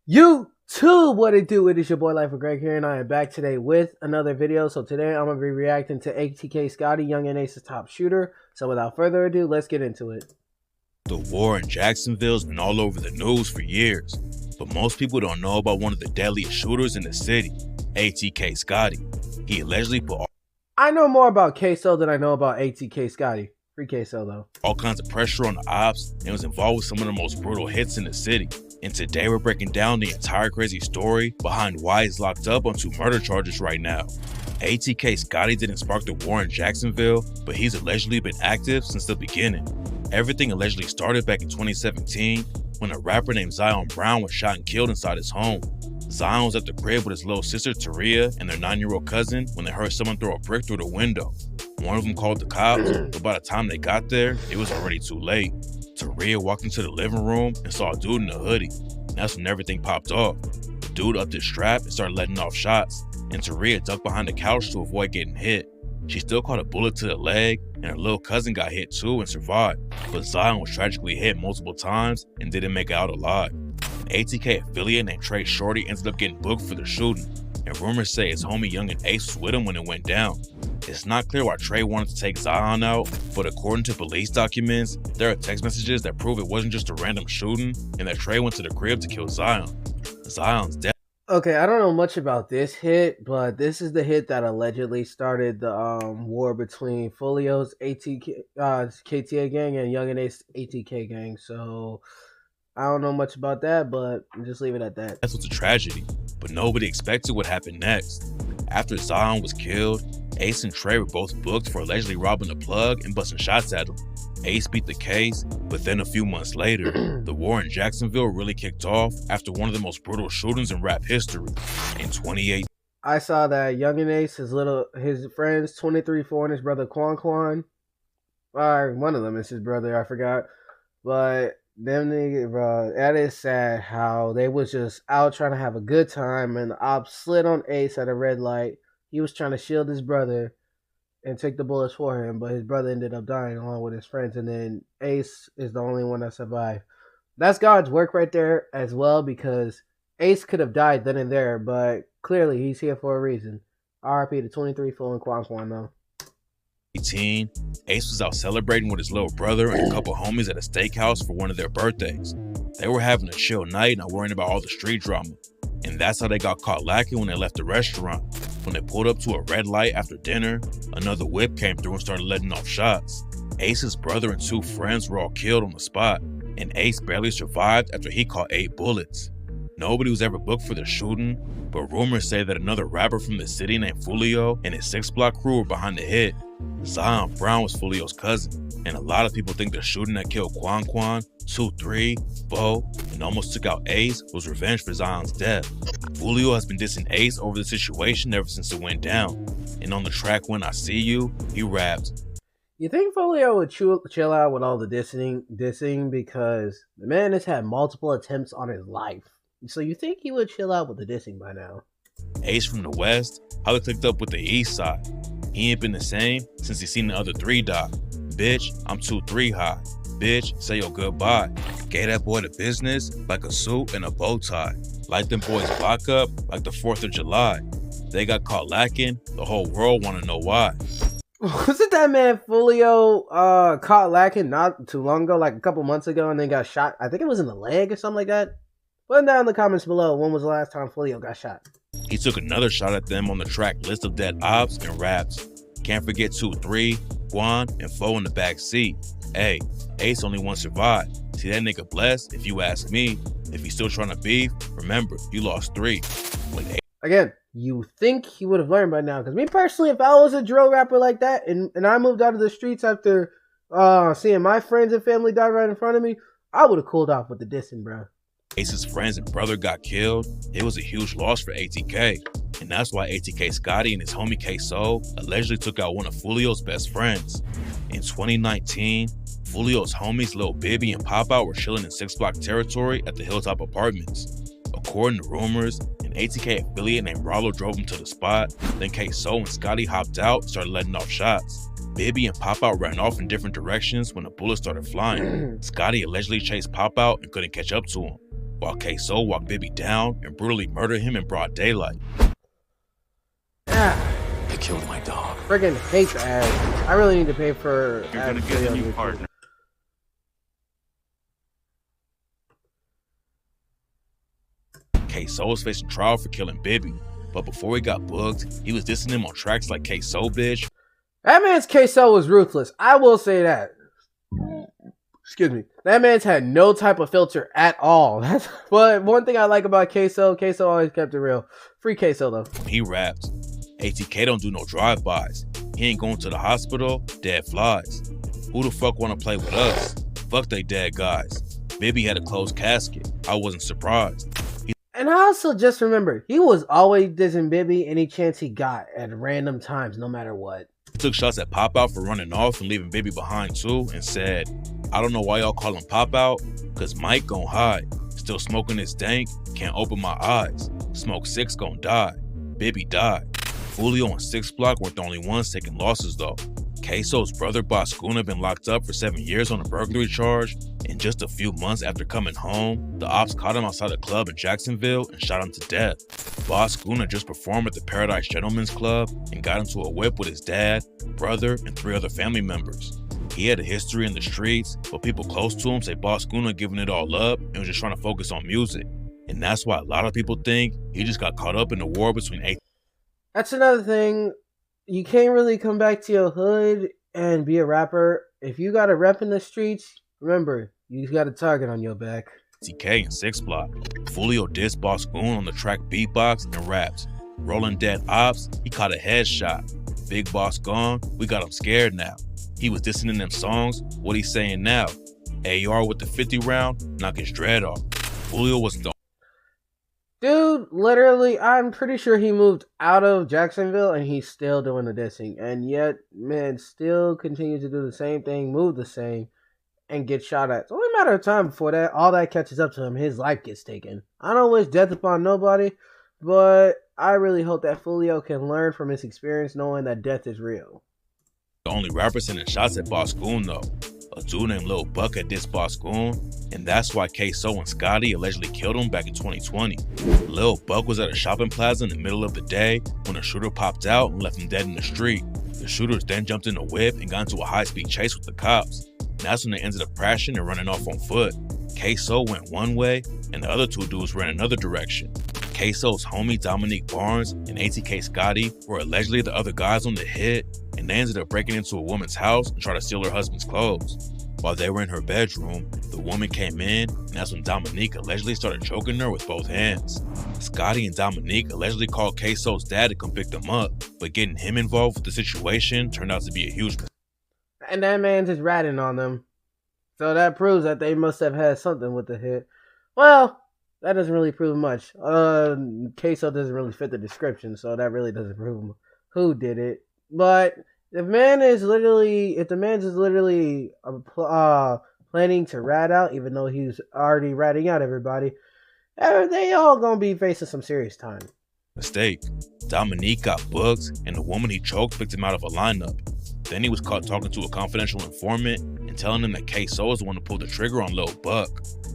YouTube, what it do? It is your boy Life of Greg here, and I am back today with another video. So today I'm gonna be reacting to ATK Scotty, Yungeen Ace's top shooter. So without further ado, let's get into it. The war in Jacksonville's been all over the news for years, but most people don't know about one of the deadliest shooters in the city, ATK Scotty. He allegedly put I know more about Queso than I know about ATK Scotty. Free Queso though. all kinds of pressure on the ops and was involved with some of the most brutal hits in the city. And today we're breaking down the entire crazy story behind why he's locked up on 2 murder charges right now. ATK Scotty didn't spark the war in Jacksonville, but he's allegedly been active since the beginning. Everything allegedly started back in 2017 when a rapper named Zion Brown was shot and killed inside his home. Zion was at the crib with his little sister Taria and their 9-year-old cousin when they heard someone throw a brick through the window. One of them called the cops, but by the time they got there, it was already too late. Taria walked into the living room and saw a dude in a hoodie. And that's when everything popped off. The dude upped his strap and started letting off shots, and Taria ducked behind the couch to avoid getting hit. She still caught a bullet to the leg, and her little cousin got hit too and survived, but Zion was tragically hit multiple times and didn't make it out alive. An ATK affiliate named Trey Shorty ended up getting booked for the shooting, and rumors say his homie Yungeen Ace was with him when it went down. It's not clear why Trey wanted to take Zion out, but according to police documents, there are text messages that prove it wasn't just a random shooting and that Trey went to the crib to kill Zion. Zion's death. Okay, I don't know much about this hit, but this is the hit that allegedly started the war between Folio's ATK KTA gang and Yungeen Ace ATK gang. So I don't know much about that, but just leave it at that. That's what's a tragedy, but nobody expected what happened next. After Zion was killed, Ace and Trey were both booked for allegedly robbing the plug and busting shots at him. Ace beat the case, but then a few months later, the war in Jacksonville really kicked off after one of the most brutal shootings in rap history. In 2018, I saw that Yungeen Ace, his friends 23-4 and his brother Quan, or one of them is his brother, I forgot, but them niggas, bro, that is sad how they was just out trying to have a good time and the ops slid on Ace at a red light. He was trying to shield his brother and take the bullets for him, but his brother ended up dying along with his friends, and then Ace is the only one that survived. That's God's work right there as well, because Ace could have died then and there, but clearly he's here for a reason. RIP to 23-4 and Quan though. Ace was out celebrating with his little brother and a couple homies at a steakhouse for one of their birthdays. They were having a chill night, not worrying about all the street drama. And that's how they got caught lacking when they left the restaurant. When they pulled up to a red light after dinner, another whip came through and started letting off shots. Ace's brother and 2 friends were all killed on the spot, and Ace barely survived after he caught 8 bullets. Nobody was ever booked for the shooting, but rumors say that another rapper from the city named Fulio and his 6-block crew were behind the hit. Zion Brown was Fulio's cousin, and a lot of people think the shooting that killed Quan, 2, 3, 4, and almost took out Ace was revenge for Zion's death. Fulio has been dissing Ace over the situation ever since it went down, and on the track When I See You, he rapped, You think Folio would chill out with all the dissing because the man has had multiple attempts on his life. So you think he would chill out with the dissing by now? Ace from the West probably clicked up with the East Side. He ain't been the same since he seen the other 3 die. Bitch, I'm 2-3 high. Bitch, say your goodbye. Gave that boy the business like a suit and a bow tie. Light them boys lock up like the 4th of July. They got caught lacking, the whole world wanna know why. Wasn't that man Folio caught lacking not too long ago, like a couple months ago, and then got shot? I think it was in the leg or something like that. Put down in the comments below, when was the last time Folio got shot? He took another shot at them on the track List of Dead Ops and raps. Can't forget 2, 3, Quan, and 4 in the back seat. Hey, Ace only one survived. See that nigga blessed, if you ask me. If he's still trying to beef, remember, you lost 3. Again, you think he would have learned by now. Because me personally, if I was a drill rapper like that, and I moved out of the streets after seeing my friends and family die right in front of me, I would have cooled off with the dissing, bro. Ace's friends and brother got killed. It was a huge loss for ATK, and that's why ATK Scotty and his homie Queso allegedly took out one of Fulio's best friends. In 2019, Fulio's homies Lil Bibby and Pop Out were chilling in 6-block territory at the Hilltop Apartments. According to rumors, an ATK affiliate named Rollo drove him to the spot, then Queso and Scotty hopped out and started letting off shots. Bibby and Pop Out ran off in different directions when a bullet started flying. Scotty allegedly chased Pop Out and couldn't catch up to him. while K-So walked Bibby down and brutally murdered him in broad daylight. I killed my dog. Friggin' hate the ads. I really need to pay for You're gonna get a new partner. K-So was facing trial for killing Bibby, but before he got booked, he was dissing him on tracks like K-So Bitch. That man's K-So was ruthless. I will say that. Excuse me. That man's had no type of filter at all. That's but one thing I like about K-So. K-So always kept it real. Free K-So though. When he raps, ATK don't do no drive-bys. He ain't going to the hospital, dead flies. Who the fuck wanna play with us? Fuck they dead guys. Bibby had a closed casket. I wasn't surprised. And I also just remember, he was always dissing Bibby any chance he got at random times, no matter what. He took shots at Pop Out for running off and leaving Bibby behind too, and said, I don't know why y'all call him Pop Out, cause Mike gon' hide. Still smoking this dank, can't open my eyes. Smoke 6 gon' die. Bibby died. Julio and 6 Block weren't the only ones taking losses though. K-So's brother Boss Goon had been locked up for 7 years on a burglary charge, and just a few months after coming home, the ops caught him outside a club in Jacksonville and shot him to death. Boss Goon had just performed at the Paradise Gentlemen's Club and got into a whip with his dad, brother, and 3 other family members. He had a history in the streets, but people close to him say Boss Goon had given it all up and was just trying to focus on music. And that's why a lot of people think he just got caught up in the war between ATK. That's another thing. You can't really come back to your hood and be a rapper. If you got a rep in the streets, remember, you got a target on your back. and 6 Block. Julio dissed Boss Goon on the track Beatbox and raps. Rolling dead ops, he caught a headshot. Big Boss gone, we got him scared now. He was dissing in them songs, what he saying now? AR with the 50 round, knock his dread off. Julio wasn't the Dude, literally, I'm pretty sure he moved out of Jacksonville and he's still doing the dissing. And yet, man, still continues to do the same thing, move the same, and get shot at. It's only a matter of time before that all that catches up to him, his life gets taken. I don't wish death upon nobody, but I really hope that Julio can learn from his experience knowing that death is real. only rapper sending shots at Boss Goon though. A dude named Lil Buck had dissed Boss Goon, and that's why K-So and Scotty allegedly killed him back in 2020. Lil Buck was at a shopping plaza in the middle of the day when a shooter popped out and left him dead in the street. The shooters then jumped in a whip and got into a high-speed chase with the cops. And that's when they ended up crashing and running off on foot. K-So went one way, and the other 2 dudes ran another direction. K-So's homie Dominique Barnes and ATK Scotty were allegedly the other guys on the hit, and they ended up breaking into a woman's house and tried to steal her husband's clothes. While they were in her bedroom, the woman came in, and that's when Dominique allegedly started choking her with both hands. Scotty and Dominique allegedly called K-So's dad to come pick them up, but getting him involved with the situation turned out to be a huge mistake. And that man just ratting on them. So that proves that they must have had something with the hit. Well, that doesn't really prove much. K-So doesn't really fit the description, so that really doesn't prove who did it. But if the man is literally planning to rat out, even though he's already ratting out everybody, they all gonna be facing some serious time. Dominique got booked, and the woman he choked picked him out of a lineup. Then he was caught talking to a confidential informant and telling him that K-So was the one to pull the trigger on Lil Buck.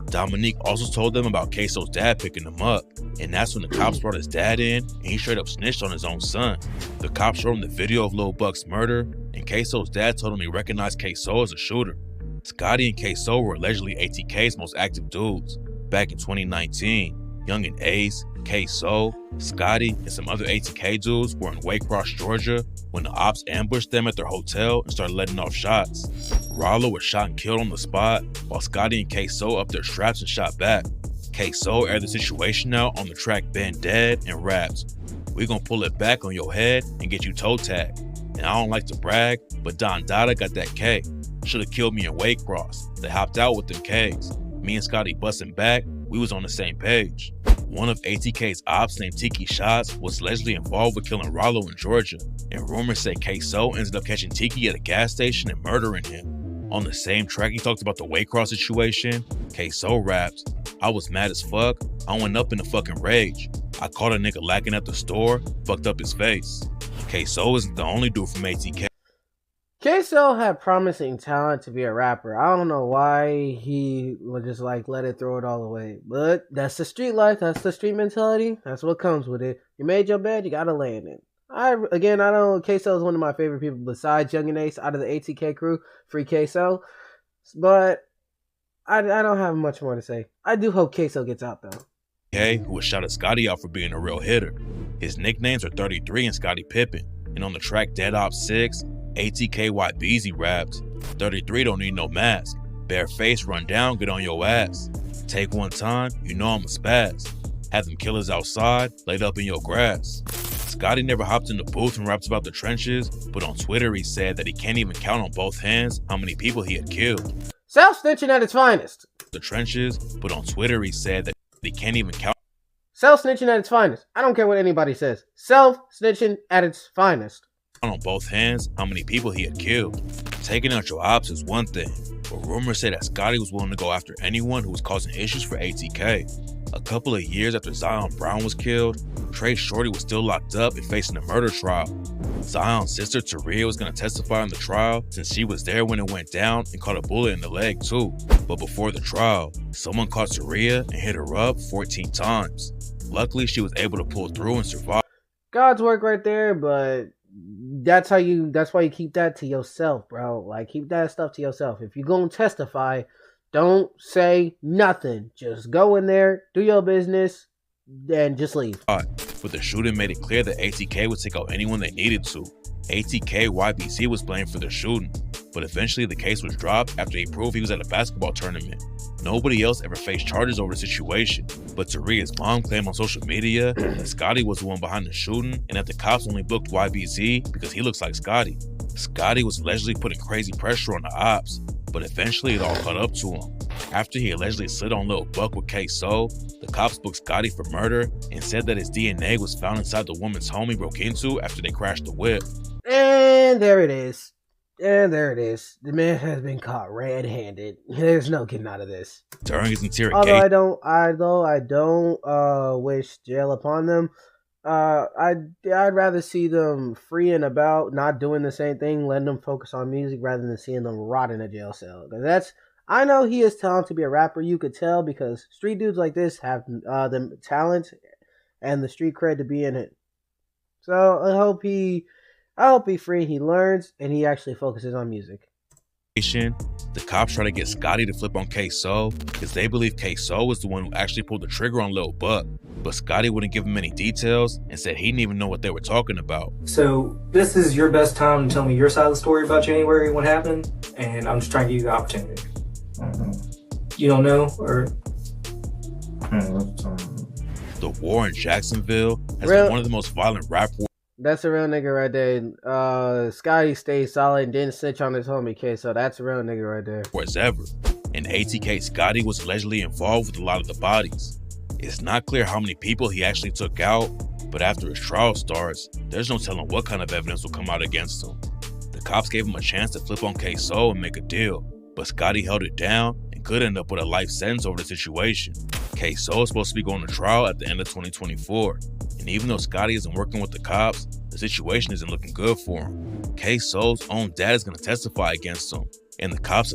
Dominique also told them about K-So's dad picking him up, and that's when the cops brought his dad in, and he straight up snitched on his own son. The cops showed him the video of Lil Buck's murder, and K-So's dad told him he recognized K-So as a shooter. Scotty and K-So were allegedly ATK's most active dudes. Back in 2019, Yungeen Ace, K-So, Scotty, and some other ATK dudes were in Waycross, Georgia when the ops ambushed them at their hotel and started letting off shots. Rollo was shot and killed on the spot, while Scotty and K-So upped their straps and shot back. K-So aired the situation out on the track Been Dead and raps, "We gon' pull it back on your head and get you toe tagged. And I don't like to brag, but Don Dada got that K. Should've killed me in Waycross. They hopped out with them Ks. Me and Scotty busting back, we was on the same page." One of ATK's ops named Tiki Shots was allegedly involved with killing Rollo in Georgia, and rumors say K-So ended up catching Tiki at a gas station and murdering him. On the same track he talked about the Waycross situation, K-So raps, "I was mad as fuck, I went up in a fucking rage. I caught a nigga lacking at the store, fucked up his face." K-So isn't the only dude from ATK. Queso had promising talent to be a rapper. I don't know why he would just like let it throw it all away. But that's the street life. That's the street mentality. That's what comes with it. You made your bed, you gotta lay in it. I don't. Queso is one of my favorite people besides Yungeen Ace out of the ATK crew. Free Queso. But I don't have much more to say. I do hope Queso gets out though. Who was shouted Scotty out for being a real hitter. His nicknames are 33 and Scotty Pippen. And on the track Dead Op 6, ATK YBZ raps, 33 don't need no mask. Bare face, run down, get on your ass. Take one time, you know I'm a spaz. Have them killers outside, laid up in your grass. Scotty never hopped in the booth and raps about the trenches, but on Twitter he said that he can't even count on both hands how many people he had killed. Self-snitching at its finest. The trenches, but on Twitter he said that he can't even count. Self-snitching at its finest. I don't care what anybody says. Self-snitching at its finest. On both hands how many people he had killed. Taking out your ops is one thing, but rumors say that Scotty was willing to go after anyone who was causing issues for ATK. A couple of years after Zion Brown was killed, Trey Shorty was still locked up and facing a murder trial. Zion's sister Taria was going to testify on the trial since she was there when it went down and caught a bullet in the leg too. But before the trial, someone caught Taria and hit her up 14 times. Luckily, she was able to pull through and survive. God's work right there, but that's why you keep that to yourself, bro. Like, keep that stuff to yourself. If you're going to testify, don't say nothing. Just go in there, do your business, and just leave. But the shooting made it clear that ATK would take out anyone they needed to. ATK YBC was blamed for the shooting, but eventually the case was dropped after he proved he was at a basketball tournament. Nobody else ever faced charges over the situation, but Taria's mom claimed on social media that Scotty was the one behind the shooting and that the cops only booked YBZ because he looks like Scotty. Scotty was allegedly putting crazy pressure on the ops, but eventually it all caught up to him. After he allegedly slid on Lil Buck with Queso, the cops booked Scotty for murder and said that his DNA was found inside the woman's home he broke into after they crashed the whip. And there it is. And there it is. The man has been caught red-handed. There's no getting out of this. During his interrogation, although I don't wish jail upon them. I'd rather see them free and about, not doing the same thing, letting them focus on music rather than seeing them rot in a jail cell. I know he is talented to be a rapper. You could tell because street dudes like this have the talent and the street cred to be in it. So I hope he's free, he learns, and he actually focuses on music. The cops try to get Scotty to flip on Queso because they believe Queso was the one who actually pulled the trigger on Lil Buck. But Scotty wouldn't give him any details and said he didn't even know what they were talking about. So this is your best time to tell me your side of the story about January, what happened, and I'm just trying to give you the opportunity. You don't know, or? The war in Jacksonville has been one of the most violent rap wars. That's a real nigga right there. Scotty stayed solid and didn't snitch on his homie K, so that's a real nigga right there. Was ever. And ATK Scotty was allegedly involved with a lot of the bodies. It's not clear how many people he actually took out, but after his trial starts, there's no telling what kind of evidence will come out against him. The cops gave him a chance to flip on Queso and make a deal, but Scotty held it down and could end up with a life sentence over the situation. Queso is supposed to be going to trial at the end of 2024. And even though Scotty isn't working with the cops, the situation isn't looking good for him. Queso's own dad is going to testify against him, and the cops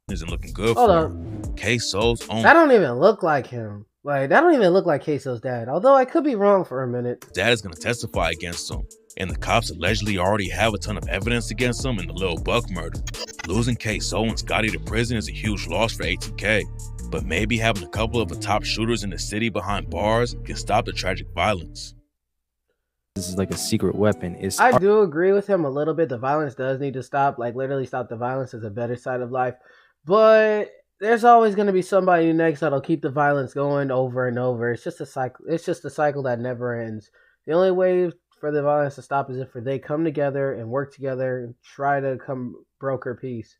isn't looking good for him. Queso's own... That don't even look like him. Like, that don't even look like Queso's dad. Although I could be wrong for a minute. Dad is going to testify against him, and the cops allegedly already have a ton of evidence against him in the Lil Buck murder. Losing Queso and Scotty to prison is a huge loss for ATK. But maybe having a couple of the top shooters in the city behind bars can stop the tragic violence. This is like a secret weapon. I do agree with him a little bit. The violence does need to stop. Like, literally stop the violence is a better side of life. But there's always going to be somebody next that'll keep the violence going over and over. It's just a cycle. It's just a cycle that never ends. The only way for the violence to stop is if they come together and work together and try to broker peace.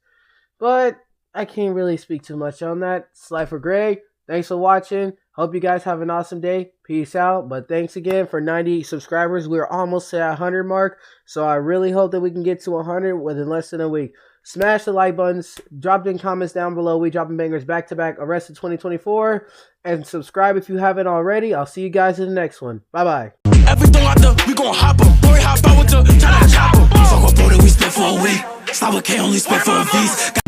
But I can't really speak too much on that. Slifer Greg, thanks for watching. Hope you guys have an awesome day. Peace out. But thanks again for 90 subscribers. We're almost at 100 mark. So I really hope that we can get to 100 within less than a week. Smash the like buttons. Drop in comments down below. We dropping bangers back to back. Arrested 2024. And subscribe if you haven't already. I'll see you guys in the next one. Bye bye. Everything out there, we gon' hop up. Boy, hop out with the chopper. Fuck up, we still for a week. Stop with K, only spent for a V's.